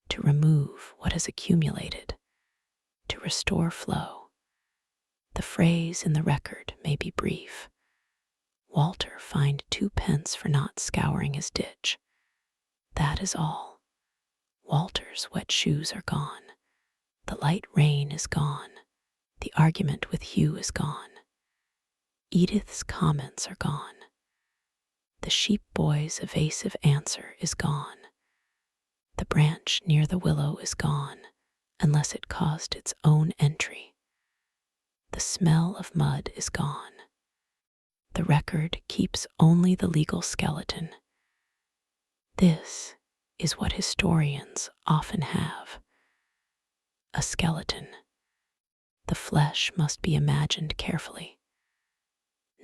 to remove what has accumulated, to restore flow. The phrase in the record may be brief. Walter fined 2 pence for not scouring his ditch. That is all. Walter's wet shoes are gone. The light rain is gone. The argument with Hugh is gone. Edith's comments are gone. The sheep boy's evasive answer is gone. The branch near the willow is gone, unless it caused its own entry. The smell of mud is gone. The record keeps only the legal skeleton. This is what historians often have. A skeleton. The flesh must be imagined carefully,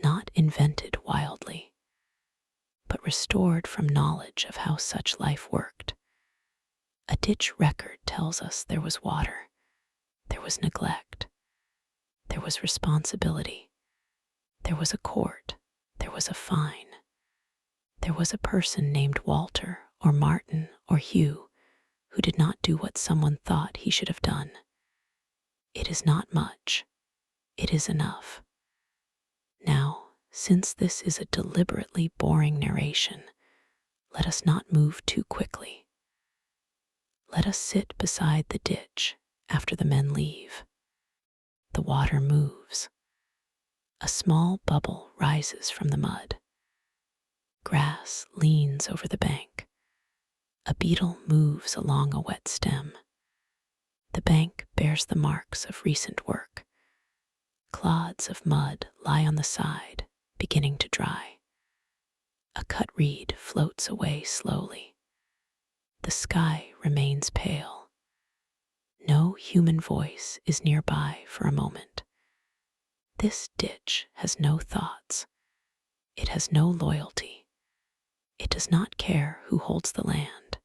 not invented wildly, but restored from knowledge of how such life worked. A ditch record tells us there was water, there was neglect, there was responsibility, there was a court, there was a fine, there was a person named Walter or Martin or Hugh who did not do what someone thought he should have done. It is not much, it is enough. Now, since this is a deliberately boring narration, let us not move too quickly. Let us sit beside the ditch after the men leave. The water moves. A small bubble rises from the mud. Grass leans over the bank. A beetle moves along a wet stem. The bank bears the marks of recent work. Clods of mud lie on the side, beginning to dry. A cut reed floats away slowly. The sky remains pale. No human voice is nearby for a moment. This ditch has no thoughts. It has no loyalty. It does not care who holds the land.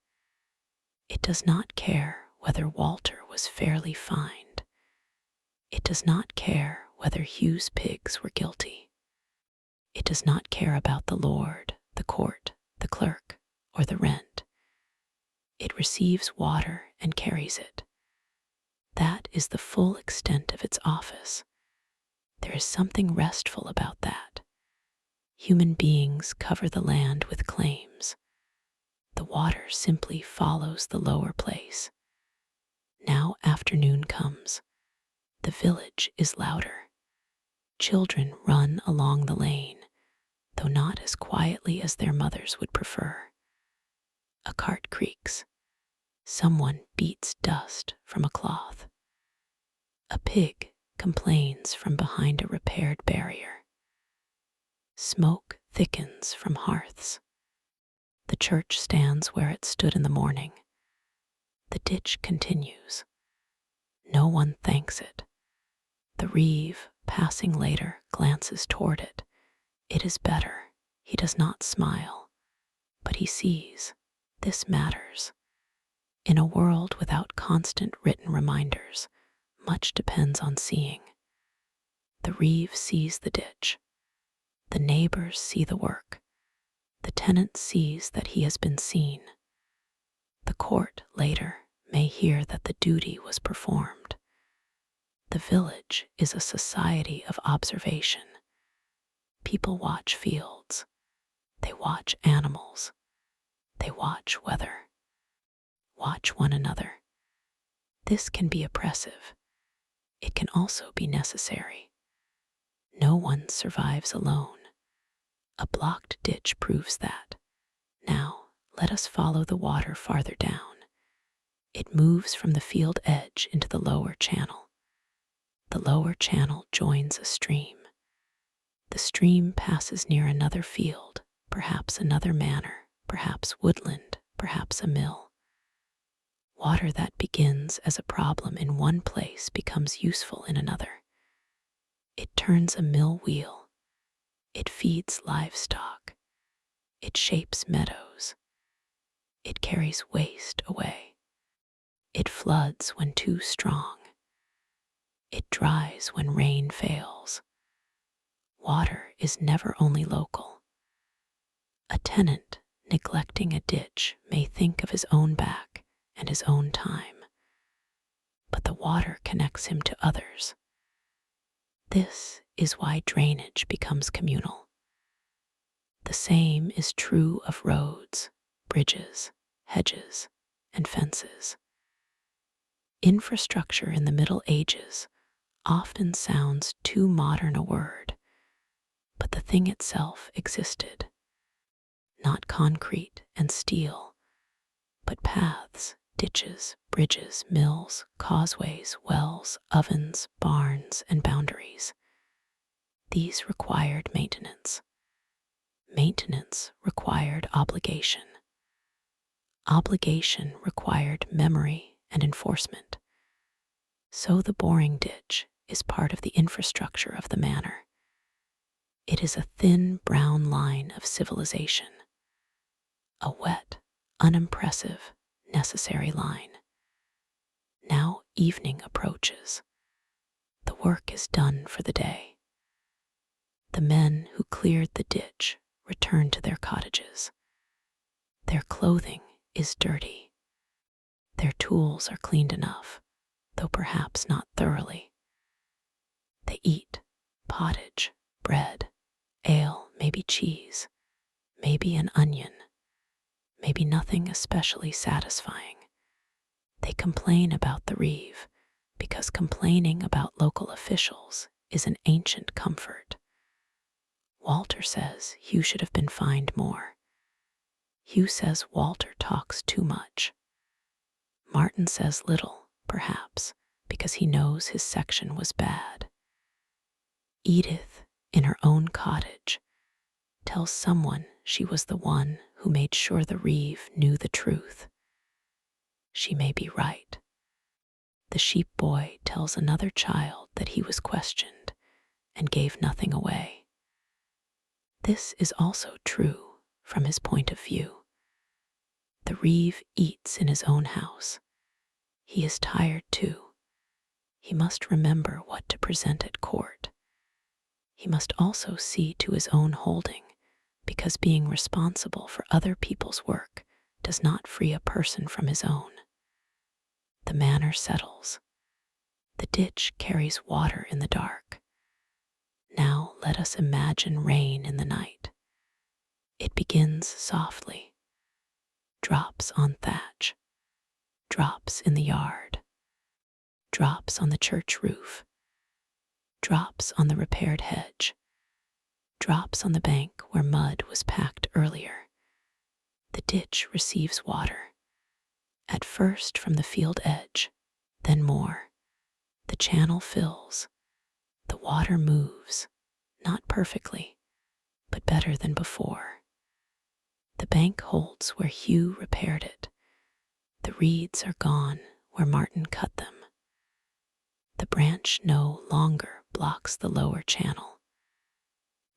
It does not care whether Walter was fairly fined. It does not care whether Hugh's pigs were guilty. It does not care about the lord, the court, the clerk, or the rent. It receives water and carries it. That is the full extent of its office. There is something restful about that. Human beings cover the land with claims. The water simply follows the lower place. Now afternoon comes. The village is louder. Children run along the lane, though not as quietly as their mothers would prefer. A cart creaks. Someone beats dust from a cloth. A pig complains from behind a repaired barrier. Smoke thickens from hearths. The church stands where it stood in the morning. The ditch continues. No one thanks it. The reeve, passing later, glances toward it. It is better. He does not smile. but he sees. This matters. In a world without constant written reminders, much depends on seeing. The reeve sees the ditch. The neighbors see the work. The tenant sees that he has been seen. The court later may hear that the duty was performed. The village is a society of observation. People watch fields. They watch animals. They watch weather. Watch one another. This can be oppressive. It can also be necessary. No one survives alone. A blocked ditch proves that. Now, let us follow the water farther down. It moves from the field edge into the lower channel. The lower channel joins a stream. The stream passes near another field, perhaps another manor, perhaps woodland, perhaps a mill. Water that begins as a problem in one place becomes useful in another. It turns a mill wheel. It feeds livestock. It shapes meadows. It carries waste away. It floods when too strong. It dries when rain fails. Water is never only local. A tenant neglecting a ditch may think of his own back and his own time, but the water connects him to others. This is why drainage becomes communal. The same is true of roads, bridges, hedges, and fences. Infrastructure in the Middle Ages often sounds too modern a word, but the thing itself existed. Not concrete and steel, but paths, ditches, bridges, mills, causeways, wells, ovens, barns, and boundaries. These required maintenance. Maintenance required obligation. Obligation required memory and enforcement. So the boring ditch is part of the infrastructure of the manor. It is a thin brown line of civilization. A wet, unimpressive, necessary line. Now evening approaches. The work is done for the day. The men who cleared the ditch return to their cottages. Their clothing is dirty. Their tools are cleaned enough, though perhaps not thoroughly. They eat pottage, bread, ale, maybe cheese, maybe an onion, maybe nothing especially satisfying. They complain about the reeve because complaining about local officials is an ancient comfort. Walter says Hugh should have been fined more. Hugh says Walter talks too much. Martin says little, perhaps, because he knows his section was bad. Edith, in her own cottage, tells someone she was the one who made sure the reeve knew the truth. She may be right. The sheep boy tells another child that he was questioned and gave nothing away. This is also true from his point of view. The reeve eats in his own house. He is tired too. He must remember what to present at court. He must also see to his own holding, because being responsible for other people's work does not free a person from his own. The manor settles. The ditch carries water in the dark. Now let us imagine rain in the night. It begins softly. Drops on thatch. Drops in the yard. Drops on the church roof. Drops on the repaired hedge. Drops on the bank where mud was packed earlier. The ditch receives water. At first from the field edge, then more. The channel fills. The water moves, not perfectly, but better than before. The bank holds where Hugh repaired it. The reeds are gone where Martin cut them. The branch no longer blocks the lower channel.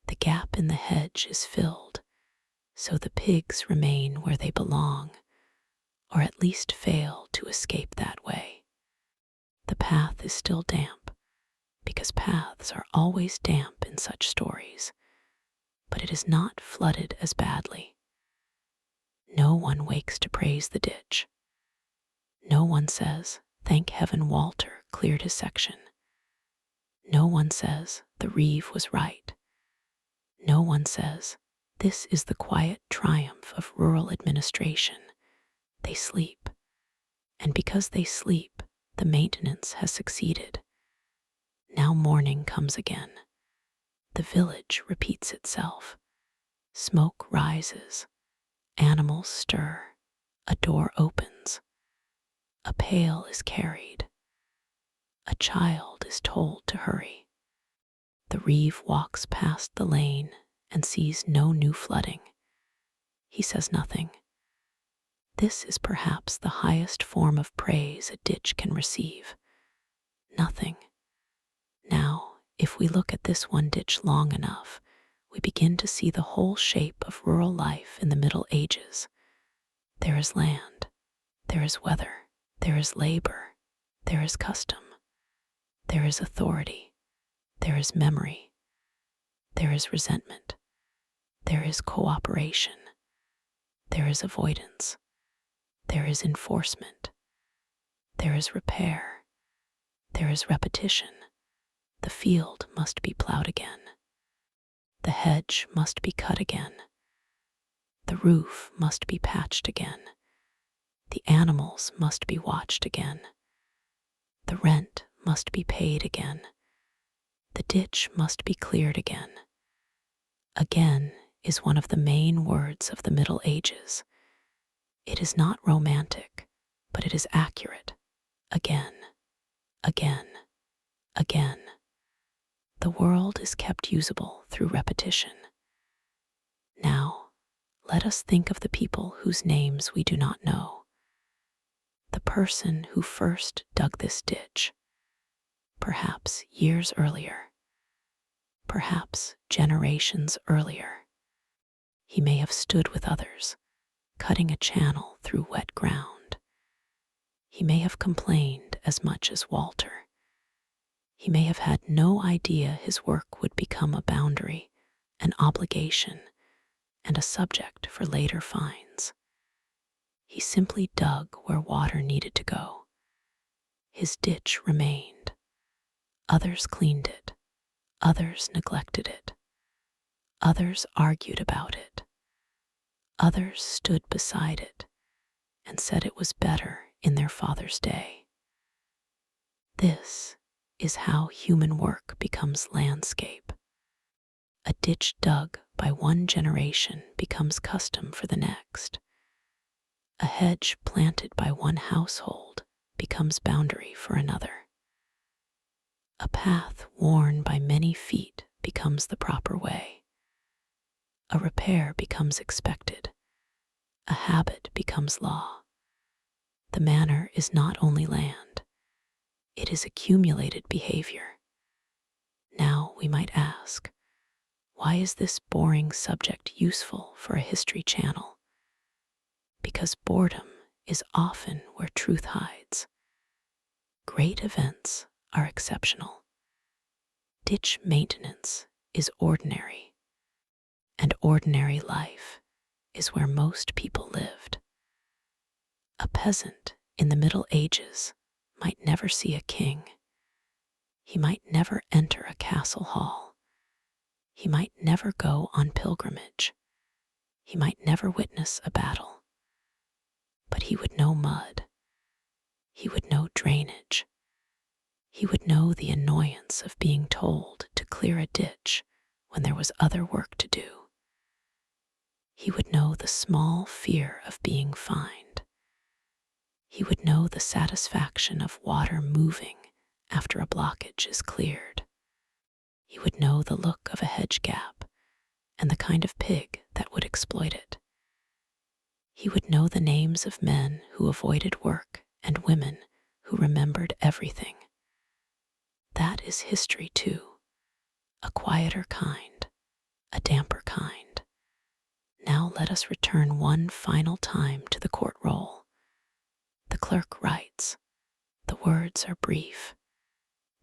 The gap in the hedge is filled. so the pigs remain where they belong, or at least fail to escape that way. The path is still damp, because paths are always damp in such stories, but it is not flooded as badly. No one wakes to praise the ditch. No one says, "Thank heaven Walter cleared his section." No one says, "The reeve was right." No one says, "This is the quiet triumph of rural administration." They sleep, and because they sleep, the maintenance has succeeded. Now morning comes again. The village repeats itself. Smoke rises. Animals stir. A door opens. A pail is carried. A child is told to hurry. The reeve walks past the lane and sees no new flooding. He says nothing. This is perhaps the highest form of praise a ditch can receive. Nothing. Now, if we look at this one ditch long enough, we begin to see the whole shape of rural life in the Middle Ages. There is land, there is weather, there is labor, there is custom, there is authority, there is memory, there is resentment, there is cooperation, there is avoidance, there is enforcement, there is repair, there is repetition. The field must be plowed again. The hedge must be cut again. The roof must be patched again. The animals must be watched again. The rent must be paid again. The ditch must be cleared again. Again is one of the main words of the Middle Ages. It is not romantic, but it is accurate. Again, again, again. The world is kept usable through repetition. Now, let us think of the people whose names we do not know. The person who first dug this ditch, perhaps years earlier, perhaps generations earlier. He may have stood with others, cutting a channel through wet ground. He may have complained as much as Walter. He may have had no idea his work would become a boundary, an obligation, and a subject for later fines. He simply dug where water needed to go. His ditch remained. Others cleaned it. Others neglected it. Others argued about it. Others stood beside it and said it was better in their father's day. This is how human work becomes landscape. A ditch dug by one generation becomes custom for the next. A hedge planted by one household becomes boundary for another. A path worn by many feet becomes the proper way. A repair becomes expected. A habit becomes law. The manor is not only land, it is accumulated behavior. Now we might ask, why is this boring subject useful for a history channel? Because boredom is often where truth hides. Great events are exceptional. Ditch maintenance is ordinary, and ordinary life is where most people lived. A peasant in the Middle Ages might never see a king. He might never enter a castle hall. He might never go on pilgrimage. He might never witness a battle. But he would know mud. He would know drainage. He would know the annoyance of being told to clear a ditch when there was other work to do. He would know the small fear of being fined. He would know the satisfaction of water moving after a blockage is cleared. He would know the look of a hedge gap and the kind of pig that would exploit it. He would know the names of men who avoided work and women who remembered everything. That is history too, a quieter kind, a damper kind. Now let us return one final time to the court roll. The clerk writes. The words are brief.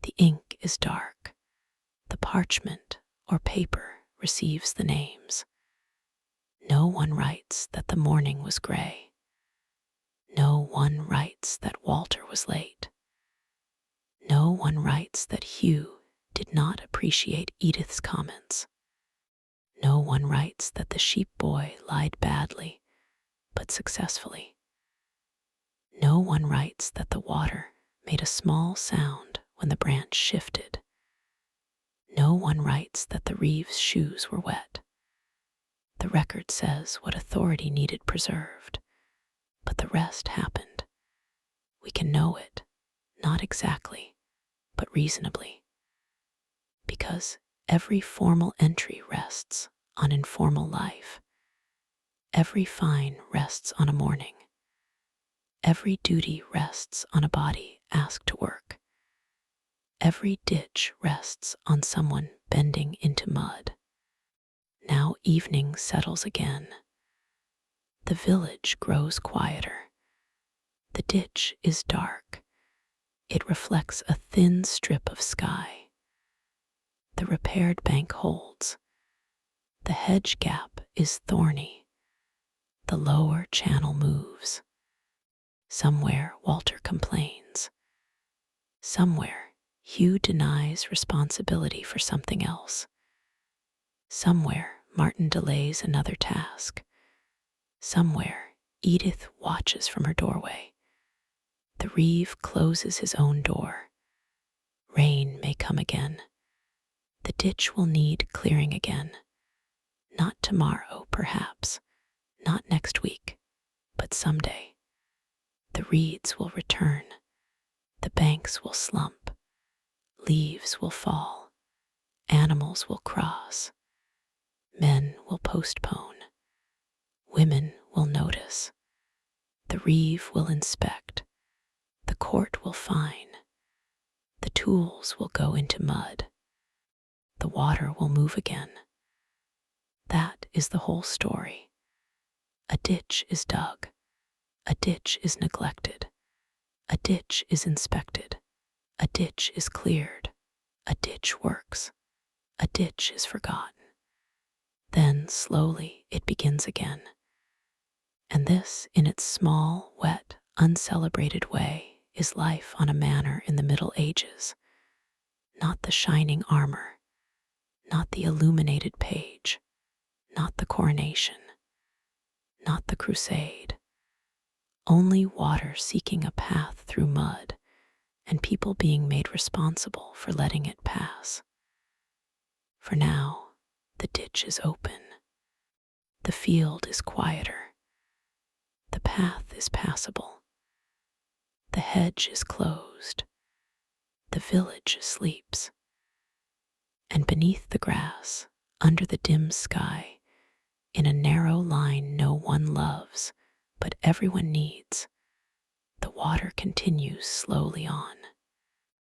The ink is dark. The parchment or paper receives the names. No one writes that the morning was gray. No one writes that Walter was late. No one writes that Hugh did not appreciate Edith's comments. No one writes that the sheep boy lied badly, but successfully. No one writes that the water made a small sound when the branch shifted. No one writes that the reeve's shoes were wet. The record says what authority needed preserved, but the rest happened. We can know it, not exactly, but reasonably, because every formal entry rests on informal life. Every fine rests on a morning. Every duty rests on a body asked to work. Every ditch rests on someone bending into mud. Now evening settles again. The village grows quieter. The ditch is dark. It reflects a thin strip of sky. The repaired bank holds. The hedge gap is thorny. The lower channel moves. Somewhere Walter complains. Somewhere Hugh denies responsibility for something else. Somewhere Martin delays another task. Somewhere Edith watches from her doorway. The reeve closes his own door. Rain may come again. The ditch will need clearing again. Not tomorrow, perhaps. Not next week, but someday. The reeds will return. The banks will slump. Leaves will fall. Animals will cross. Men will postpone. Women will notice. The reeve will inspect. The court will fine. The tools will go into mud. The water will move again. That is the whole story. A ditch is dug. A ditch is neglected. A ditch is inspected. A ditch is cleared. A ditch works. A ditch is forgotten. Then slowly it begins again. And this, in its small, wet, uncelebrated way, is life on a manor in the Middle Ages. Not the shining armor, not the illuminated page, not the coronation, not the crusade. Only water seeking a path through mud, and people being made responsible for letting it pass. For now, the ditch is open. The field is quieter. The path is passable. The hedge is closed. The village sleeps. And beneath the grass, under the dim sky, in a narrow line no one loves, but everyone needs, the water continues slowly on.